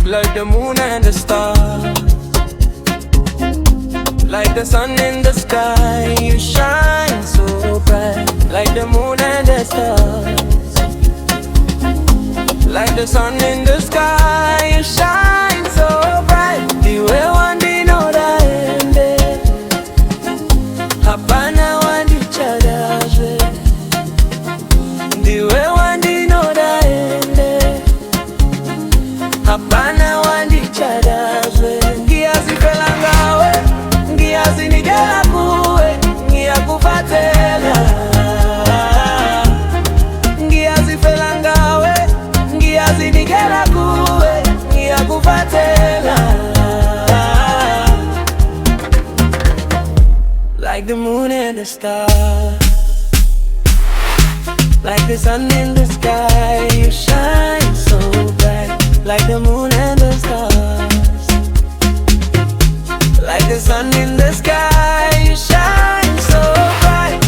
Like the moon and the stars, like the sun in the sky, you shine so bright. Like the moon and the stars, like the sun in the sky, you shine so bright. Ndiwe wandinodaende, hapana wandichadazve. Ndiwe wandinodaende, hapana wandichadazve. Ngiyazifela ngawe, ngiyazinikela kuwe, ngiyakufatela. Ngiyazifela ngawe, ngiyazinikela kuwe, ngiyakufatela. Like the moon and the stars, like the sun in the sky, you shine so bright. Like the moon and the stars, like the sun in the sky, you shine so bright.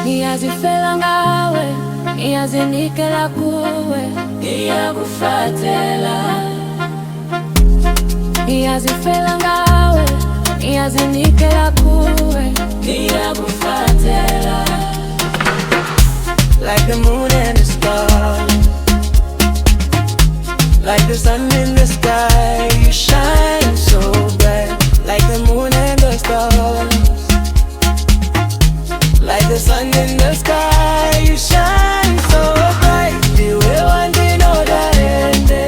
Ngiyazifela ngawe, ngiyazinikela kuwe, ngiyakufatela. Ngiyazifela ngawe, ngiyazinikela kuwe, ngiyakufatela. Like the moon and the stars, like the sun in the sky, you shine so bright. Like the moon and the stars, like the sun in the sky, you shine so bright. Ndiwe wandinodaende,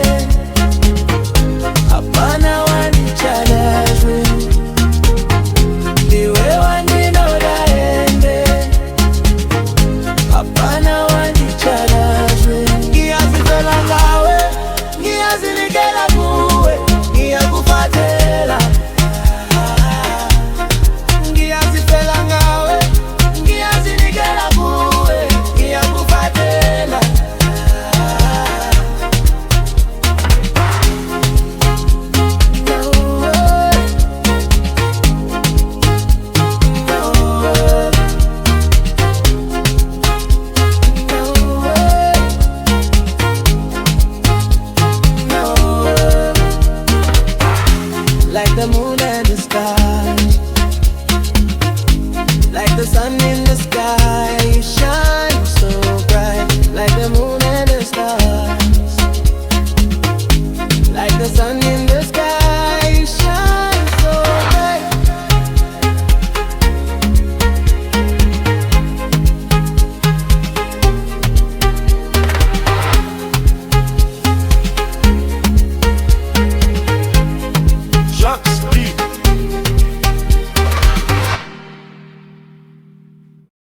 hapana wandichadazve. Ndiwe wandinodaende, hapana wandichadazve. Ngiyazifela ngawe, ngiyazinikela kuwe, ngiyakufatela. Ngiyazifela ngawe, ngiyazinikela kuwe, ngiyakufatela. Like the moon and the sky, like the sun in the sky.